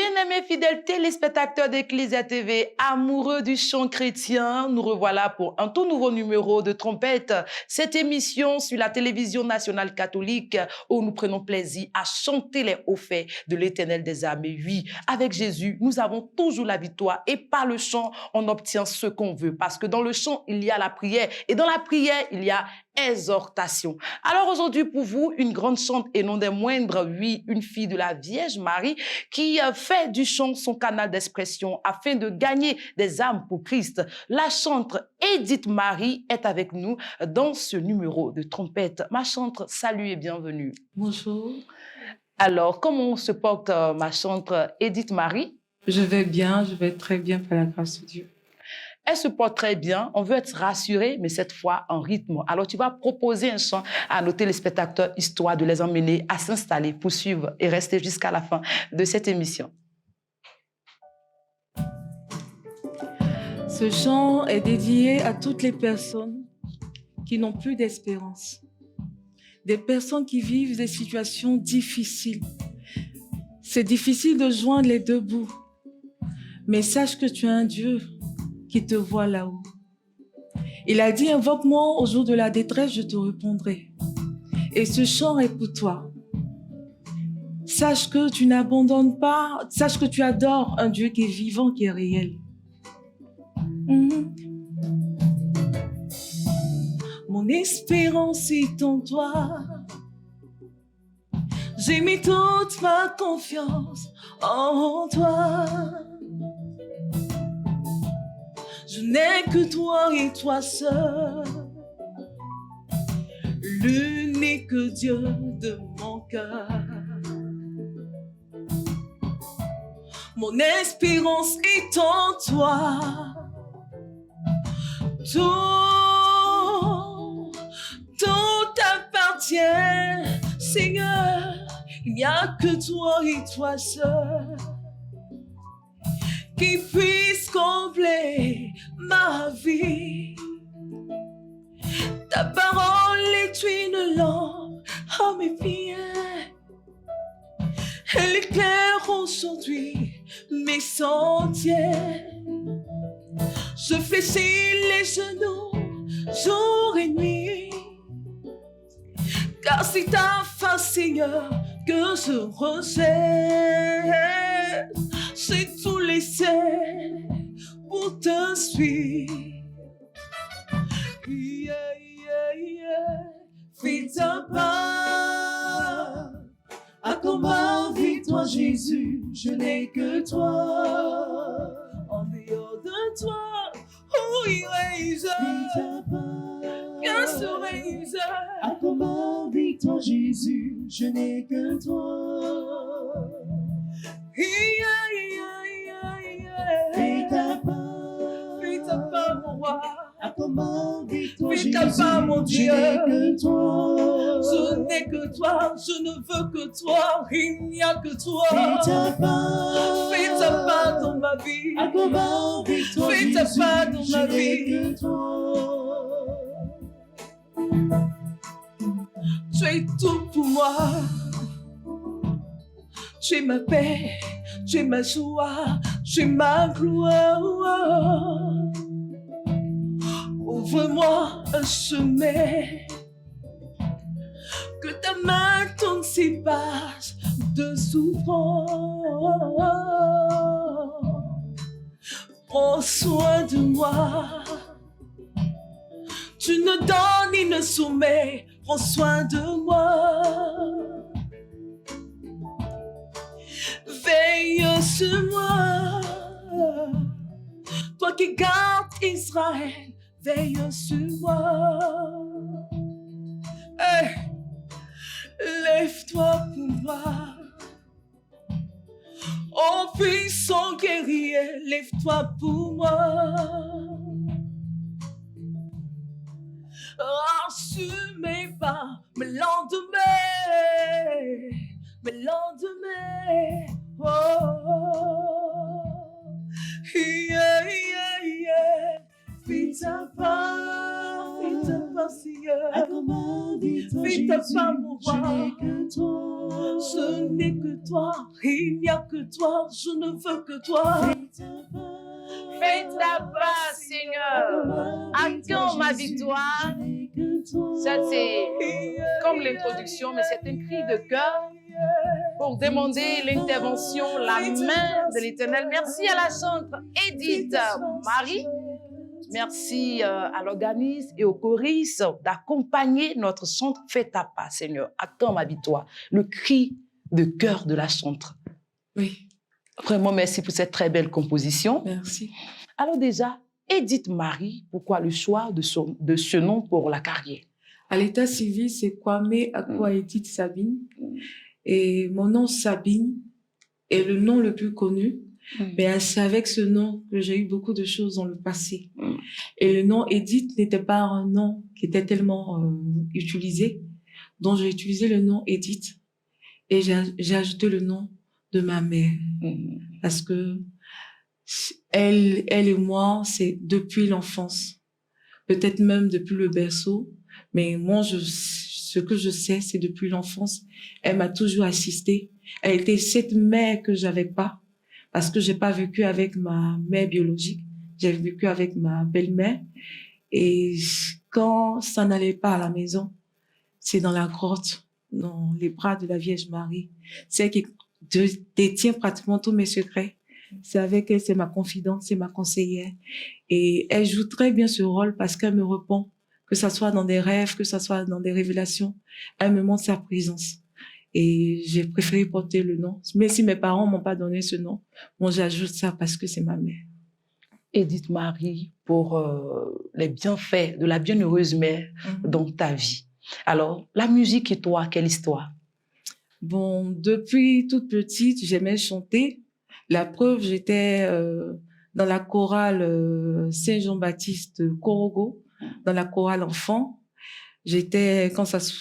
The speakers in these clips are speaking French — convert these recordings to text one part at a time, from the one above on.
Bien-aimés fidèles téléspectateurs d'Ecclesia TV, amoureux du chant chrétien, nous revoilà pour un tout nouveau numéro de Trompette. Cette émission sur la télévision nationale catholique où nous prenons plaisir à chanter les hauts faits de l'Éternel des armées. Oui, avec Jésus, nous avons toujours la victoire et par le chant, on obtient ce qu'on veut. Parce que dans le chant, il y a la prière et dans la prière, il y a exhortation. Alors aujourd'hui, pour vous, une grande chante et non des moindres, oui, une fille de la Vierge Marie qui fait du chant son canal d'expression afin de gagner des âmes pour Christ. La chantre Edith Marie est avec nous dans ce numéro de Trompette. Ma chantre, salut et bienvenue. Bonjour. Alors, comment se porte ma chantre Edith Marie? Je vais bien, je vais très bien par la grâce de Dieu. Elle se porte très bien, on veut être rassuré, mais cette fois en rythme. Alors, tu vas proposer un chant à nos téléspectateurs, histoire de les emmener à s'installer pour suivre et rester jusqu'à la fin de cette émission. Ce chant est dédié à toutes les personnes qui n'ont plus d'espérance. Des personnes qui vivent des situations difficiles. C'est difficile de joindre les deux bouts. Mais sache que tu as un Dieu qui te voit là-haut. Il a dit, invoque-moi au jour de la détresse, je te répondrai. Et ce chant est pour toi. Sache que tu n'abandonnes pas, sache que tu adores un Dieu qui est vivant, qui est réel. Mon espérance est en toi. J'ai mis toute ma confiance en toi. Je n'ai que toi et toi seul, l'unique Dieu de mon cœur. Mon espérance est en toi. Tout appartient, Seigneur. Il n'y a que toi et toi seul qui puisse combler ma vie. Ta parole est une lampe à mes pieds. Elle éclaire aujourd'hui mes sentiers. Je fléchis les genoux jour et nuit, car c'est ta face, Seigneur, que je rejette. J'ai tout laissé pour te suivre. Fais ta part. À combat, victoire, Jésus, je n'ai que toi. En dehors de toi, où irai-je? Qu'un serai-je? À combat, victoire, Jésus, je n'ai que toi. Fais ta part, mon roi. à combat, victoire, Fais Jésus, ta part, mon je Dieu. n'ai que toi. Je n'ai que toi, je ne veux que toi, il n'y a que toi. Fais ta part, Fais ta part dans ma vie. à combat, victoire, Fais ta Jésus, part dans je ma n'ai vie. que toi. Tu es tout pour moi. Tu es ma paix, tu es ma joie, tu es ma gloire. Ouvre-moi un chemin, que ta main tourne ces pages de souffrance. Prends soin de moi. Tu ne donnes ni ne soumets, prends soin de moi. Veille sur moi. Toi qui gardes Israël, veille sur moi. Hey, lève-toi pour moi. Oh puissant guerrier, lève-toi pour moi. Rassure mes pas, mes lendemains, mes lendemains. Fais ta part, Seigneur. À combat, victoire, Fais ta Jésus, part, mon je roi. n'ai que toi. Ce n'est que toi, il n'y a que toi, je ne veux que toi. Fais ta part, Seigneur. À quand ma victoire? Ça, c'est comme l'introduction, mais c'est un cri de cœur pour demander l'intervention, la main de l'Éternel. Merci à la chantre Edith Marie. Merci à l'organisme et au choriste d'accompagner notre chantre. Fais ta part, Seigneur. À quand ma victoire? Le cri de cœur de la chantre. Oui, Vraiment, merci pour cette très belle composition. merci. Alors déjà, Edith Marie, pourquoi le choix de ce nom pour la carrière? À l'état civil, c'est Kwame Akua Edith Sabine. Et mon nom Sabine est le nom le plus connu. Mais c'est avec ce nom que j'ai eu beaucoup de choses dans le passé. Et le nom Edith n'était pas un nom qui était tellement utilisé. Donc j'ai utilisé le nom Edith et j'ai ajouté le nom de ma mère. Parce que elle et moi, c'est depuis l'enfance. Peut-être même depuis le berceau. Mais moi, ce que je sais, c'est depuis l'enfance. Elle m'a toujours assistée. Elle était cette mère que j'avais pas. Parce que j'ai pas vécu avec ma mère biologique. J'ai vécu avec ma belle-mère. Et quand ça n'allait pas à la maison, c'est dans la grotte, dans les bras de la Vierge Marie. C'est elle qui détient pratiquement tous mes secrets. C'est avec elle, c'est ma confidente, c'est ma conseillère. Et elle joue très bien ce rôle parce qu'elle me répond, que ça soit dans des rêves, que ça soit dans des révélations. Elle me montre sa présence. Et j'ai préféré porter le nom. Mais si mes parents m'ont pas donné ce nom, bon, j'ajoute ça parce que c'est ma mère. Edith Marie, pour les bienfaits de la bienheureuse mère dans ta vie. Alors, la musique et toi, quelle histoire? Bon, depuis toute petite, j'aimais chanter. La preuve, j'étais dans la chorale Saint-Jean-Baptiste de Korogo, dans la chorale enfant. J'étais,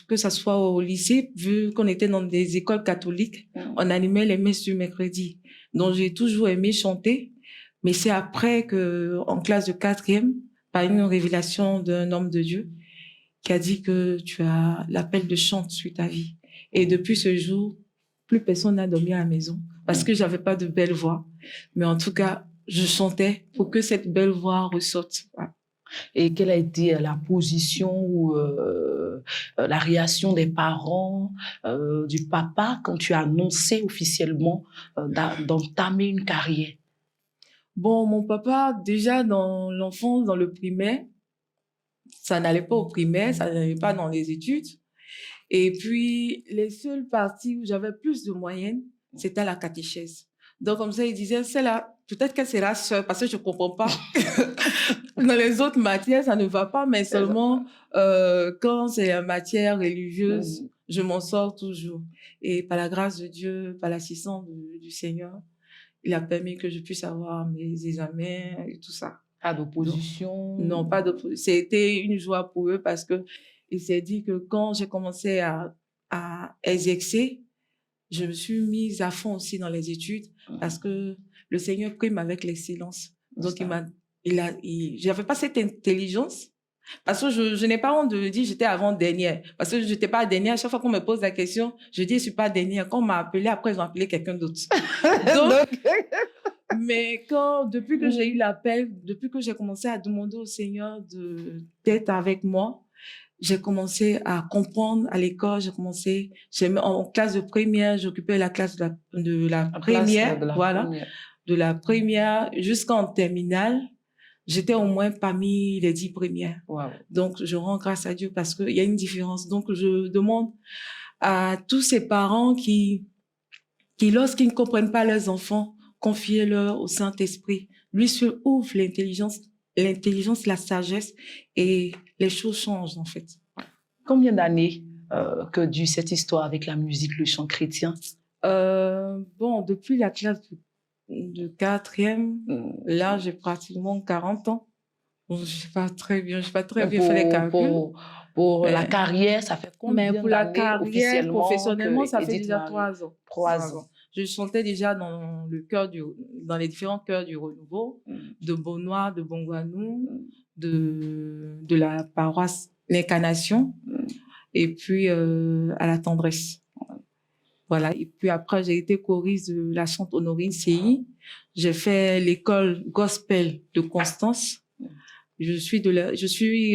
que ça soit au lycée, vu qu'on était dans des écoles catholiques, on animait les messes du mercredi. Donc, j'ai toujours aimé chanter. Mais c'est après que, en classe de 4e, par une révélation d'un homme de Dieu, qui a dit que tu as l'appel de chant sur ta vie. Et depuis ce jour, plus personne n'a dormi à la maison parce que j'avais pas de belle voix. Mais en tout cas, je chantais pour que cette belle voix ressorte. Voilà. Et quelle a été la position ou la réaction des parents, du papa, quand tu as annoncé officiellement d'entamer une carrière? Bon, mon papa, déjà dans l'enfance, dans le primaire, ça n'allait pas au primaire, ça n'allait pas dans les études. Et puis, les seules parties où j'avais plus de moyenne, c'était à la catéchèse. Donc, comme ça, il disait, c'est là, peut-être qu'elle sera sœur, parce que je comprends pas. Dans les autres matières, ça ne va pas, mais seulement quand c'est une matière religieuse, je m'en sors toujours. Et par la grâce de Dieu, par l'assistance du Seigneur, il a permis que je puisse avoir mes examens et tout ça. Pas d'opposition? Non, pas d'opposition. C'était une joie pour eux parce que il s'est dit que quand j'ai commencé à exercer, je me suis mise à fond aussi dans les études parce que le Seigneur prime avec l'excellence. Donc, j'avais pas cette intelligence parce que je n'ai pas honte de dire j'étais avant-dernière. Parce que je n'étais pas dernière. À chaque fois qu'on me pose la question, je dis je suis pas dernière. Quand on m'a appelé, après, ils ont appelé quelqu'un d'autre. Donc, mais depuis que j'ai eu l'appel, depuis que j'ai commencé à demander au Seigneur d'être avec moi, j'ai commencé à comprendre à l'école, en classe de première, j'occupais la classe de la première, de la première jusqu'en terminale. J'étais au moins parmi les 10 premières. Wow. Donc, je rends grâce à Dieu parce qu'il y a une différence. Donc, je demande à tous ces parents qui lorsqu'ils ne comprennent pas leurs enfants, confiez-leur au Saint-Esprit. Lui seul ouvre l'intelligence, la sagesse et les choses changent en fait. Combien d'années que dure cette histoire avec la musique, le chant chrétien? Bon, depuis la classe de 4e, là j'ai pratiquement 40 ans. Je ne sais pas très bien fait les calculs. Pour la carrière, ça fait combien d'années? Mais pour la carrière, professionnellement, ça fait déjà 3 ans. 3 ans. Je chantais déjà dans les différents chœurs du Renouveau, de Beaunois, de Bongouanou, de la paroisse L'Incarnation, et puis à la Tendresse. Voilà. Et puis après, j'ai été choriste de la chante Honorine CI. J'ai fait l'école gospel de Constance. Je suis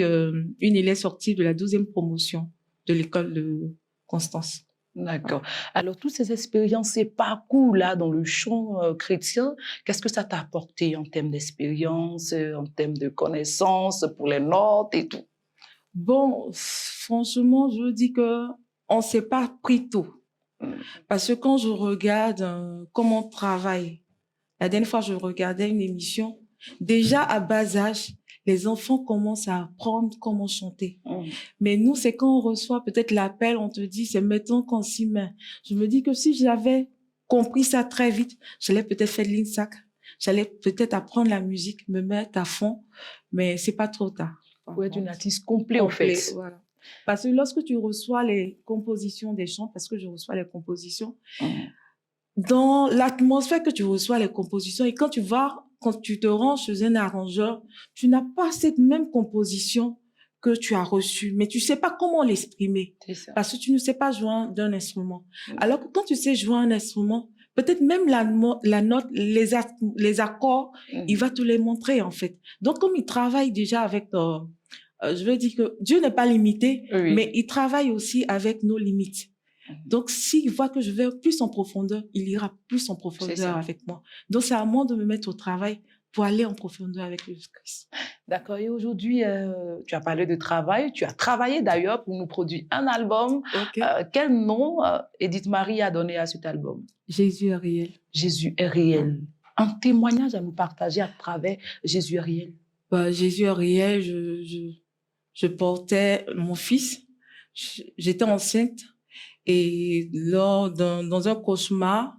une élève sortie de la 12e promotion de l'école de Constance. D'accord. Alors, toutes ces expériences, ces parcours-là dans le champ chrétien, qu'est-ce que ça t'a apporté en termes d'expérience, en termes de connaissances pour les notes et tout? Bon, franchement, je dis que on s'est pas pris tôt. Parce que quand je regarde comment on travaille, la dernière fois, je regardais une émission, déjà à bas âge, les enfants commencent à apprendre comment chanter. Mais nous, c'est quand on reçoit peut-être l'appel, on te dit, c'est maintenant qu'on s'y met. Je me dis que si j'avais compris ça très vite, j'allais peut-être faire de l'INSAC, j'allais peut-être apprendre la musique, me mettre à fond, mais c'est pas trop tard. Pour être une artiste complet, en fait. Voilà. Parce que lorsque tu reçois les compositions des chants, parce que je reçois les compositions, dans l'atmosphère que tu reçois les compositions, et quand tu te rends chez un arrangeur, tu n'as pas cette même composition que tu as reçue, mais tu sais pas comment l'exprimer. Parce que tu ne sais pas jouer d'un instrument. Alors que quand tu sais jouer un instrument, peut-être même la note, les accords, il va te les montrer, en fait. Donc, comme il travaille déjà avec je veux dire que Dieu n'est pas limité, mais il travaille aussi avec nos limites. Donc, s'il voit que je vais plus en profondeur, il ira plus en profondeur avec moi. Donc, c'est à moi de me mettre au travail pour aller en profondeur avec le Christ. D'accord. Et aujourd'hui, tu as parlé de travail. Tu as travaillé d'ailleurs pour nous produire un album. Quel nom Edith Marie a donné à cet album? Jésus est réel. Jésus est réel. Un témoignage à nous partager à travers Jésus est réel. Jésus est réel. Je portais mon fils. J'étais enceinte. Et dans un cauchemar,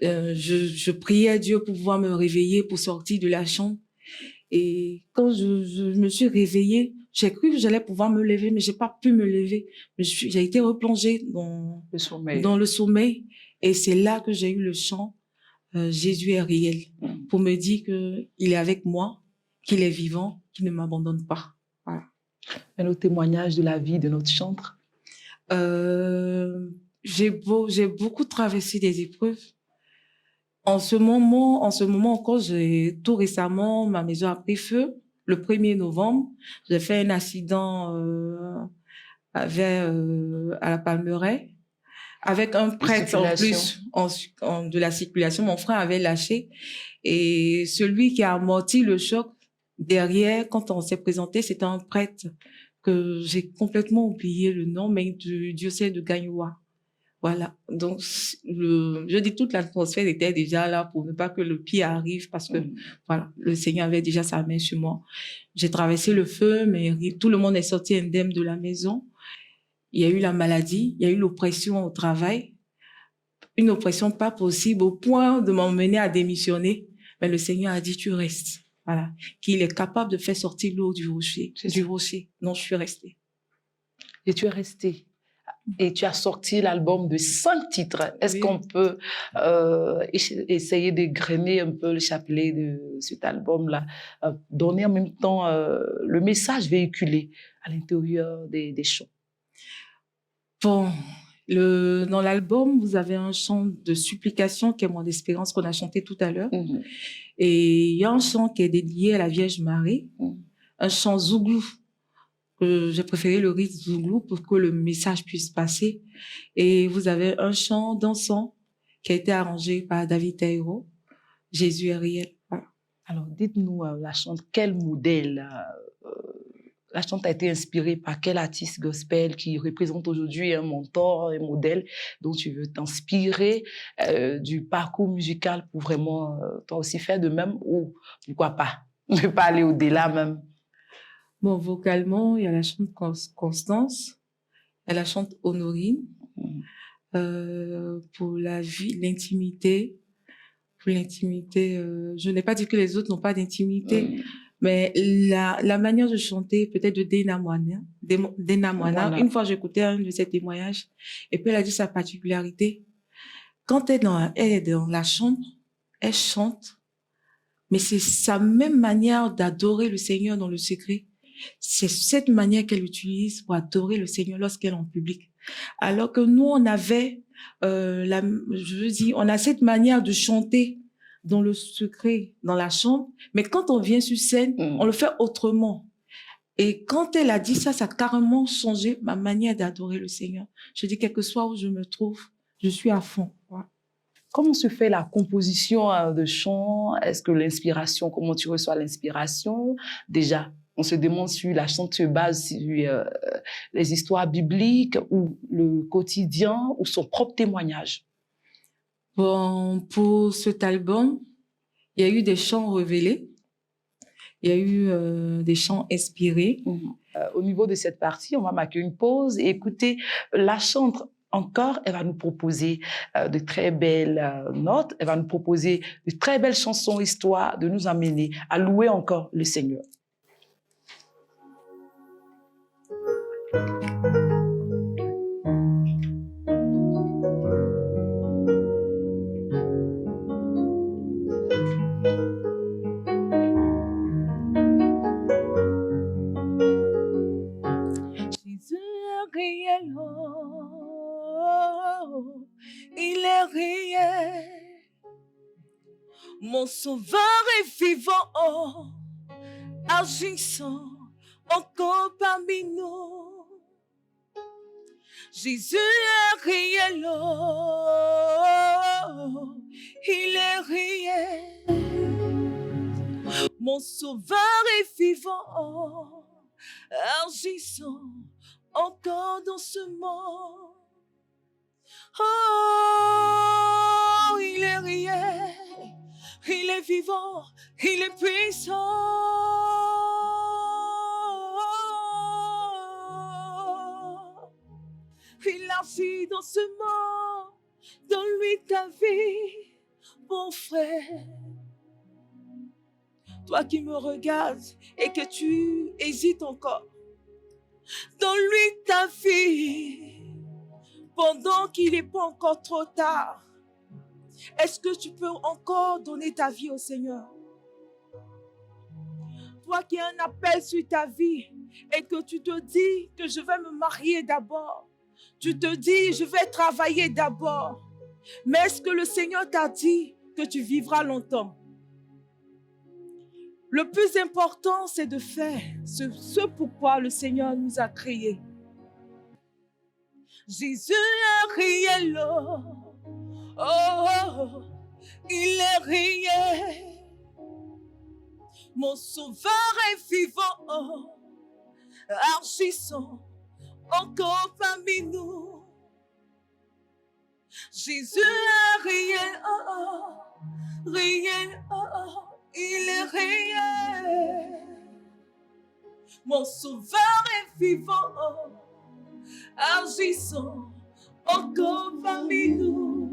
je priais Dieu pour pouvoir me réveiller, pour sortir de la chambre. Et quand je me suis réveillée, j'ai cru que j'allais pouvoir me lever, mais j'ai pas pu me lever. J'ai été replongée dans le sommeil. Et c'est là que j'ai eu le chant Jésus est réel, pour me dire qu'il est avec moi, qu'il est vivant, qu'il ne m'abandonne pas. Voilà. Un autre témoignage de la vie de notre chantre. J'ai beaucoup traversé des épreuves. En ce moment encore, tout récemment, ma maison a pris feu. Le 1er novembre, j'ai fait un accident à la Palmeraie avec un prêtre en plus de la circulation. Mon frère avait lâché et celui qui a amorti le choc derrière, quand on s'est présenté, c'était un prêtre que j'ai complètement oublié le nom, mais du diocèse de Gagnoua. Voilà. Donc, je dis toute l'atmosphère était déjà là pour ne pas que le pire arrive parce que, voilà, le Seigneur avait déjà sa main sur moi. J'ai traversé le feu, mais tout le monde est sorti indemne de la maison. Il y a eu la maladie, il y a eu l'oppression au travail. Une oppression pas possible au point de m'emmener à démissionner. Mais le Seigneur a dit, tu restes. Voilà, qu'il est capable de faire sortir l'eau du rocher. Non, je suis restée. Et tu es restée. Et tu as sorti l'album de 5 titres. Est-ce qu'on peut essayer d'égrener un peu le chapelet de cet album-là, donner en même temps le message véhiculé à l'intérieur des chants? Bon, dans l'album, vous avez un chant de supplication qui est Mon espérance qu'on a chanté tout à l'heure. Et il y a un chant qui est dédié à la Vierge Marie, un chant zouglou. J'ai préféré le rythme zouglou pour que le message puisse passer. Et vous avez un chant dansant qui a été arrangé par David Taïro, Jésus est réel. Voilà. Alors, dites-nous, la chante, quel modèle la chante a été inspirée par quel artiste gospel qui représente aujourd'hui un mentor, un modèle dont tu veux t'inspirer du parcours musical pour vraiment toi aussi faire de même ou pourquoi pas ne pas aller au-delà même? Bon, vocalement, il y a la chante Constance, il y a la chante Honorine. Pour la vie, l'intimité. Pour l'intimité, je n'ai pas dit que les autres n'ont pas d'intimité, mais la manière de chanter, peut-être de Dena Moana. Une fois, j'écoutais un de ses témoignages, et puis elle a dit sa particularité. Quand elle est dans la chambre, elle chante, mais c'est sa même manière d'adorer le Seigneur dans le secret. C'est cette manière qu'elle utilise pour adorer le Seigneur lorsqu'elle est en public. Alors que nous, on avait, on a cette manière de chanter dans le secret, dans la chambre, mais quand on vient sur scène, on le fait autrement. Et quand elle a dit ça, ça a carrément changé ma manière d'adorer le Seigneur. Je dis, quel que soit où je me trouve, je suis à fond. Ouais. Comment se fait la composition de chants? Est-ce que l'inspiration, comment tu reçois l'inspiration? Déjà, on se demande si la chante se base sur les histoires bibliques ou le quotidien ou son propre témoignage. Bon, pour cet album, il y a eu des chants révélés, il y a eu des chants inspirés. Au niveau de cette partie, on va marquer une pause et écouter la chante encore. Elle va nous proposer de très belles notes, elle va nous proposer de très belles chansons, histoire de nous amener à louer encore le Seigneur. Il est réel, mon sauveur est vivant, agissant encore parmi nous. Jésus est réel, il est réel, mon sauveur est vivant, agissant encore dans ce monde. Oh, il est réel, il est vivant, il est puissant. Il agit dans ce monde, donne-lui ta vie, mon frère. Toi qui me regardes et que tu hésites encore, donne-lui ta vie. Pendant qu'il n'est pas encore trop tard, est-ce que tu peux encore donner ta vie au Seigneur? Toi qui as un appel sur ta vie et que tu te dis que je vais me marier d'abord, tu te dis je vais travailler d'abord, mais est-ce que le Seigneur t'a dit que tu vivras longtemps? Le plus important, c'est de faire ce pourquoi le Seigneur nous a créés. Jésus est réel, oh, il est réel. Mon sauveur est vivant, agissant encore parmi nous. Jésus est réel, réel, il est réel. Mon sauveur est vivant, agissant encore parmi nous.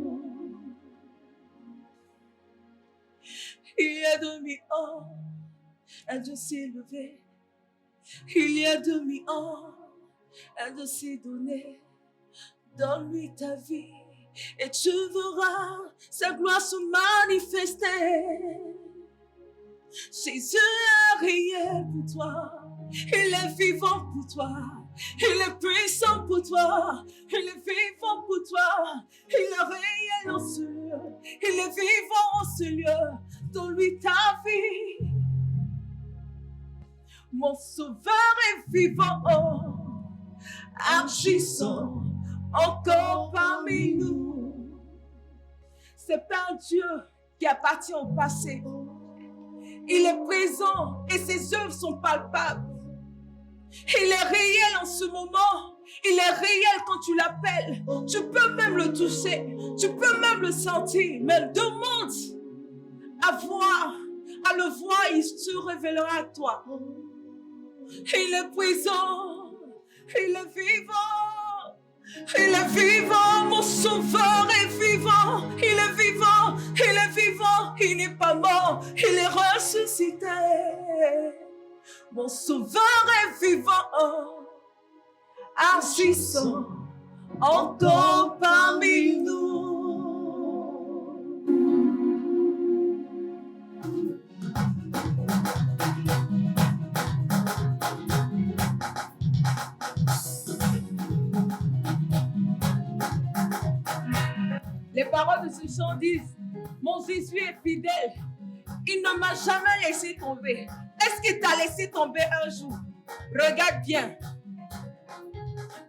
Il y a demi-ans, un Dieu s'est levé. Il y a demi-ans, un Dieu s'est donné. Donne-lui ta vie et tu verras sa gloire se manifester. Jésus est réel pour toi, il est vivant pour toi. Il est puissant pour toi, il est vivant pour toi, il est réel en ce lieu, il est vivant en ce lieu, donne-lui ta vie. Mon sauveur est vivant, agissant encore parmi nous. C'est pas un Dieu qui appartient au passé, il est présent et ses œuvres sont palpables. Il est réel en ce moment. Il est réel quand tu l'appelles. Tu peux même le toucher. Tu peux même le sentir. Mais demande à le voir. Il se révélera à toi. Il est présent. Il est vivant. Il est vivant. Mon sauveur est vivant. Il est vivant. Il est vivant. Il n'est pas mort. Il est ressuscité. Mon sauveur est vivant, agissant encore parmi nous. Les paroles de ce chant disent, mon Jésus est fidèle. Il ne m'a jamais laissé tomber. Est-ce qu'il t'a laissé tomber un jour? Regarde bien.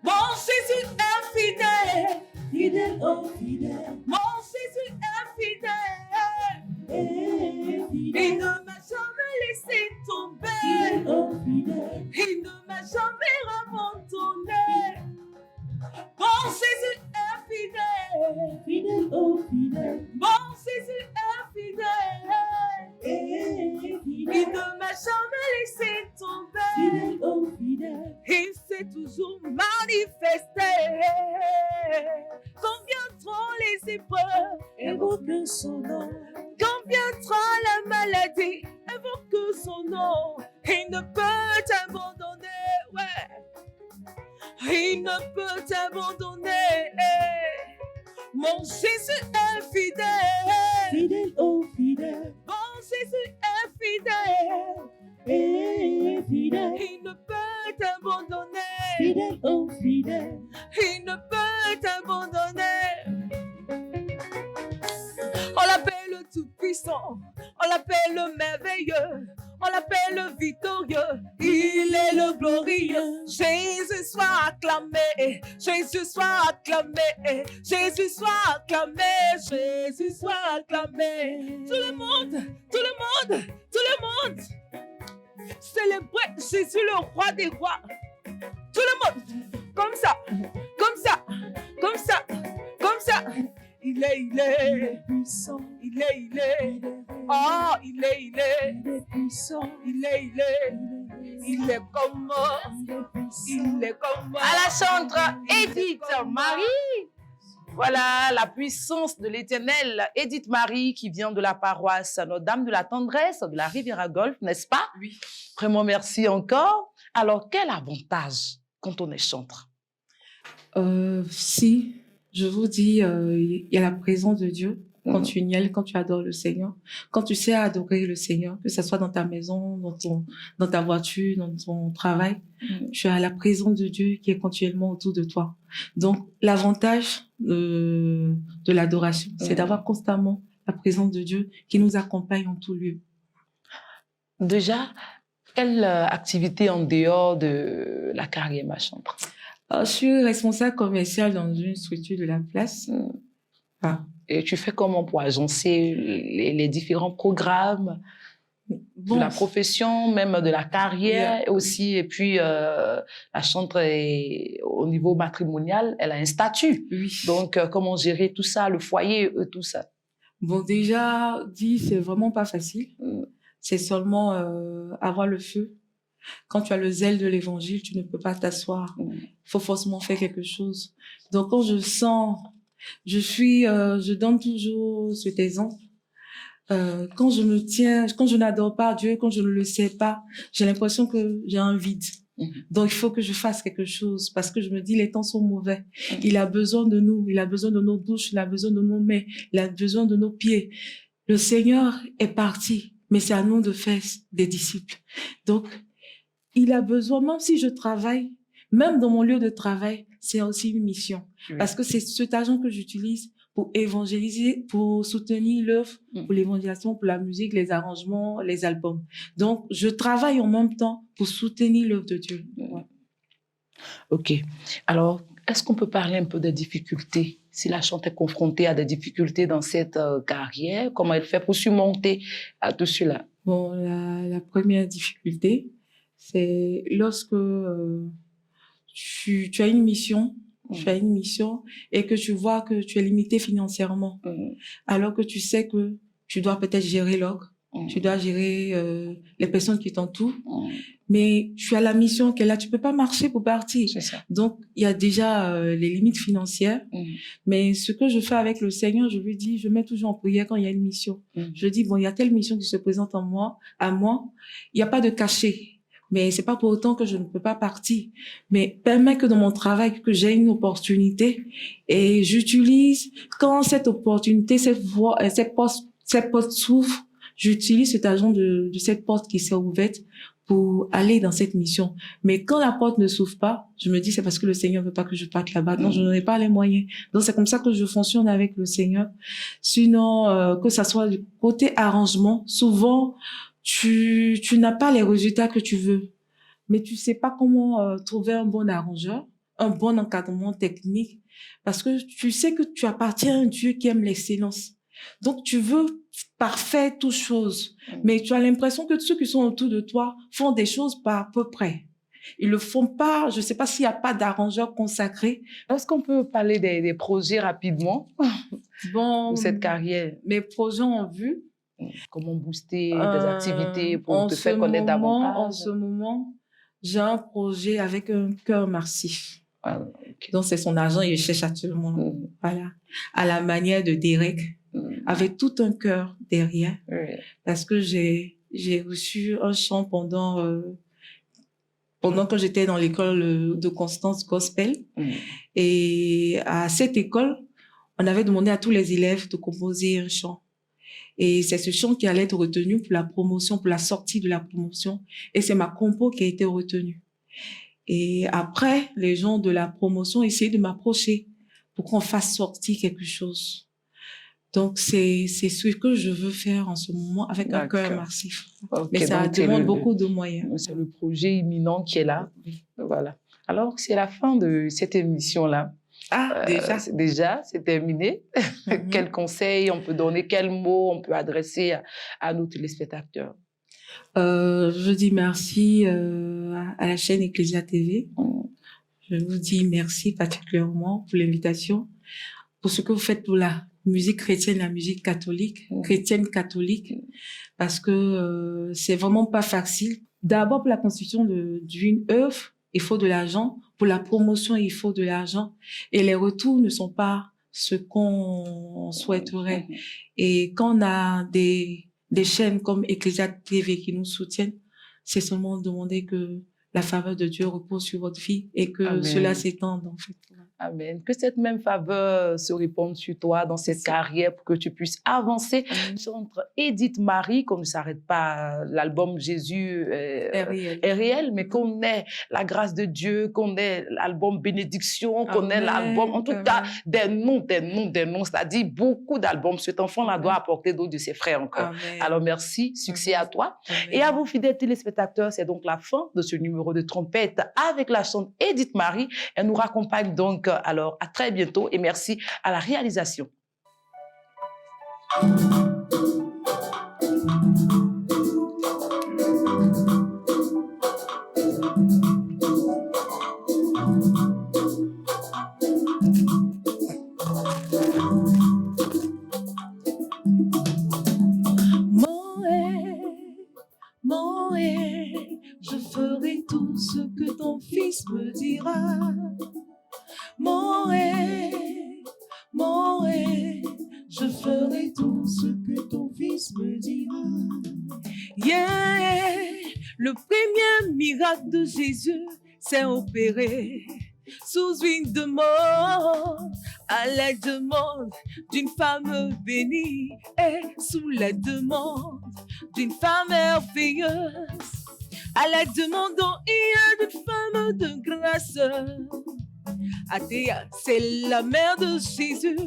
Mon Jésus est fidèle. Fidèle, oh fidèle, Mon Jésus est fidèle. Il fidèle, ne m'a jamais laissé tomber. fidèle, oh fidèle, Il ne m'a jamais abandonné. Mon Jésus est fidèle. fidèle, oh fidèle, Mon Jésus est fidèle. Il fidèle, ne m'a jamais laissé tomber. fidèle, oh fidèle, Il s'est toujours manifesté. Combien trop les épreuves, évoque son nom, combien trop la maladie, évoque son nom. Il ne peut t'abandonner, ouais. Il ne peut t'abandonner. Mon Jésus est fidèle. fidèle, oh fidèle, Mon Jésus est fidèle. fidèle, Il ne peut t'abandonner. fidèle, oh fidèle, Il ne peut t'abandonner. On l'appelle le tout-puissant. On l'appelle le merveilleux. On l'appelle le victorieux. Il est le glorieux. Jésus soit acclamé. Jésus soit acclamé. Jésus soit acclamé. Jésus soit acclamé. Tout le monde, tout le monde, tout le monde. Célébrez Jésus le roi des rois. Tout le monde. Comme ça, comme ça, comme ça, comme ça. Il est, puissant, il est, oh, il est, il est puissant, il est comment, il est comment. À la chantre Edith Marie. Voilà la puissance de l'Éternel. Edith Marie qui vient de la paroisse Notre-Dame de la Tendresse de la Riviera Golf, n'est-ce pas? Oui. Vraiment merci encore. Alors, quel avantage quand on est chantre? Si, je vous dis, il y a la présence de Dieu quand tu nielles, quand tu adores le Seigneur, quand tu sais adorer le Seigneur, que ce soit dans ta maison, dans ta voiture, dans ton travail, tu as la présence de Dieu qui est continuellement autour de toi. Donc, l'avantage de l'adoration, c'est d'avoir constamment la présence de Dieu qui nous accompagne en tout lieu. Déjà, quelle activité en dehors de la carrière chantre? Je suis responsable commercial dans une structure de la place. Et tu fais comment pour agencer les différents programmes de la profession, même de la carrière aussi, et puis la chantre au niveau matrimonial, elle a un statut. Oui. Donc, comment gérer tout ça, le foyer, tout ça? Bon, déjà, c'est vraiment pas facile. C'est seulement avoir le feu. Quand tu as le zèle de l'évangile, tu ne peux pas t'asseoir. Il faut forcément faire quelque chose. Donc, quand je sens, je donne toujours cet exemple. Quand je n'adore pas Dieu, quand je ne le sais pas, j'ai l'impression que j'ai un vide. Donc, il faut que je fasse quelque chose parce que je me dis, les temps sont mauvais. Il a besoin de nous. Il a besoin de nos bouches. Il a besoin de nos mains. Il a besoin de nos pieds. Le Seigneur est parti, mais c'est à nous de faire des disciples. Donc, il a besoin, même si je travaille, même dans mon lieu de travail, c'est aussi une mission. Oui. Parce que c'est cet argent que j'utilise pour évangéliser, pour soutenir l'œuvre, pour l'évangélisation, pour la musique, les arrangements, les albums. Donc, je travaille en même temps pour soutenir l'œuvre de Dieu. Ouais. OK. Alors, est-ce qu'on peut parler un peu des difficultés? Si la chante est confrontée à des difficultés dans cette carrière, comment elle fait pour surmonter à tout cela? Bon, la première difficulté, c'est lorsque tu as une mission, et que tu vois que tu es limité financièrement, alors que tu sais que tu dois peut-être gérer l'ogre, tu dois gérer les personnes qui t'entourent, mais tu as la mission qui est là, tu peux pas marcher pour partir. C'est ça. Donc, il y a déjà les limites financières, mais ce que je fais avec le Seigneur, je lui dis, je mets toujours en prière quand il y a une mission. Je dis, bon, il y a telle mission qui se présente à moi, il n'y a pas de cachet. Mais c'est pas pour autant que je ne peux pas partir. Mais permet que dans mon travail, que j'ai une opportunité et j'utilise, quand cette opportunité, cette porte s'ouvre, j'utilise cet agent de cette porte qui s'est ouverte pour aller dans cette mission. Mais quand la porte ne s'ouvre pas, je me dis c'est parce que le Seigneur veut pas que je parte là-bas. Non, je n'en ai pas les moyens. Donc c'est comme ça que je fonctionne avec le Seigneur. Sinon, que ça soit du côté arrangement, souvent tu n'as pas les résultats que tu veux, mais tu sais pas comment trouver un bon arrangeur, un bon encadrement technique, parce que tu sais que tu appartiens à un Dieu qui aime l'excellence. Donc, tu veux parfait toutes choses, mais tu as l'impression que ceux qui sont autour de toi font des choses par à peu près. Ils le font pas, je sais pas s'il y a pas d'arrangeur consacré. Est-ce qu'on peut parler des projets rapidement Bon, pour cette carrière? mes projets en vue. Comment booster des activités pour en te ce faire connaître davantage? En ce moment, j'ai un projet avec un cœur massif. Ah, ok. Donc, c'est son argent, il cherche actuellement. Voilà. À la manière de Derek, avec tout un cœur derrière. Oui. Parce que j'ai reçu un chant pendant que j'étais dans l'école de Constance Gospel. Et à cette école, on avait demandé à tous les élèves de composer un chant. Et c'est ce chant qui allait être retenu pour la promotion, pour la sortie de la promotion. Et c'est ma compo qui a été retenue. Et après, les gens de la promotion essayaient de m'approcher pour qu'on fasse sortir quelque chose. Donc, c'est ce que je veux faire en ce moment avec un cœur massif. Okay, mais ça demande beaucoup de moyens. C'est le projet imminent qui est là. Voilà. Alors, c'est la fin de cette émission-là. Ah, déjà, c'est terminé. Quels conseils on peut donner, quels mots on peut adresser à nos téléspectateurs? Je dis merci à la chaîne Ecclesia TV. Je vous dis merci particulièrement pour l'invitation, pour ce que vous faites pour la musique chrétienne, la musique catholique, chrétienne catholique, parce que c'est vraiment pas facile. D'abord, pour la constitution d'une œuvre, il faut de l'argent. Pour la promotion, il faut de l'argent. Et les retours ne sont pas ce qu'on souhaiterait. Et quand on a des chaînes comme Ecclesia TV qui nous soutiennent, c'est seulement demander que la faveur de Dieu repose sur votre vie et que cela s'étende, en fait. Amen. Que cette même faveur se répande sur toi dans cette carrière pour que tu puisses avancer. Entre Edith Marie, qu'on ne s'arrête pas, l'album Jésus est réel, mais qu'on ait la grâce de Dieu, qu'on ait l'album Bénédiction, qu'on ait l'album, en tout cas, des noms, c'est-à-dire beaucoup d'albums. Cet enfant-là doit apporter d'autres de ses frères encore. Amen. Alors merci, succès à toi. Amen. Et à vous, fidèles téléspectateurs, c'est donc la fin de ce numéro de trompette avec la chante Edith Marie. Elle nous raccompagne donc. Alors, à très bientôt et merci à la réalisation. Moé, je ferai tout ce que ton fils me dira. Moé, je ferai tout ce que ton fils me dira. Yeah, le premier miracle de Jésus s'est opéré sous une demande, à la demande d'une femme bénie et sous la demande d'une femme merveilleuse, à la demande d'une femme de grâce. Athéa, c'est la mère de Jésus.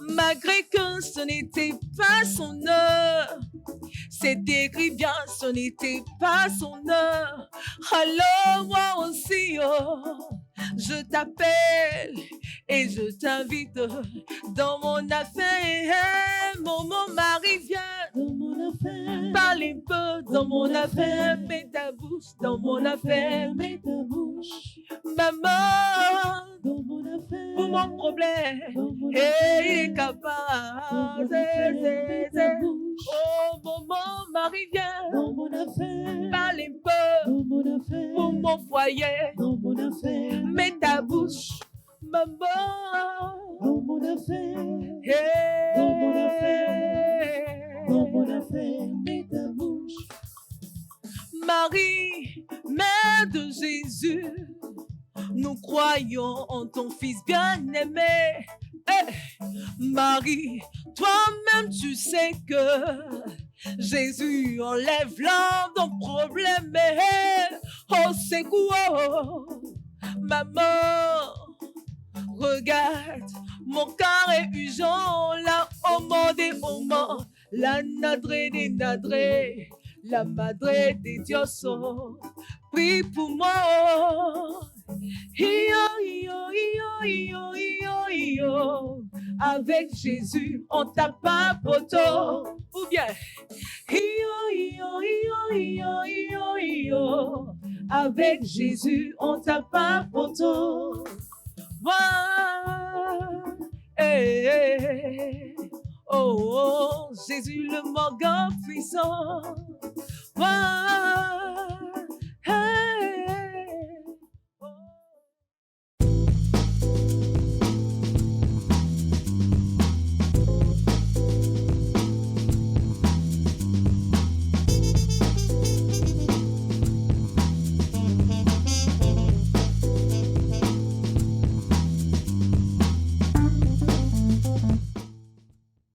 Malgré que ce n'était pas son heure, c'était écrit bien, ce n'était pas son heure. Alors moi aussi, je t'appelle et je t'invite dans mon affaire. Mon mari vient dans mon affaire. Parle un peu dans mon affaire. Mets ta bouche dans mon affaire. Mets ta bouche. Maman, dans mon affaire. Pour mon problème, et il est capable. Oh, mon mari vient dans mon affaire. Parle un peu dans mon affaire. Pour mon foyer, dans mon affaire. Mets ta bouche, maman, dans mon affaire. Hey. Dans mon affaire. Dans mon affaire. Mets ta bouche. Marie, mère de Jésus, nous croyons en ton fils bien-aimé. Hey, Marie, toi-même tu sais que Jésus enlève l'homme problème. Oh, secours, maman, regarde, mon cœur est urgent, là, au monde et au monde, la nadré des nadrés, la madre des dios, prie pour moi. Avec Jésus, on t'a pas photo. Ou bien, avec Jésus, on t'a pas photo. Oh, Jésus le morgan puissant.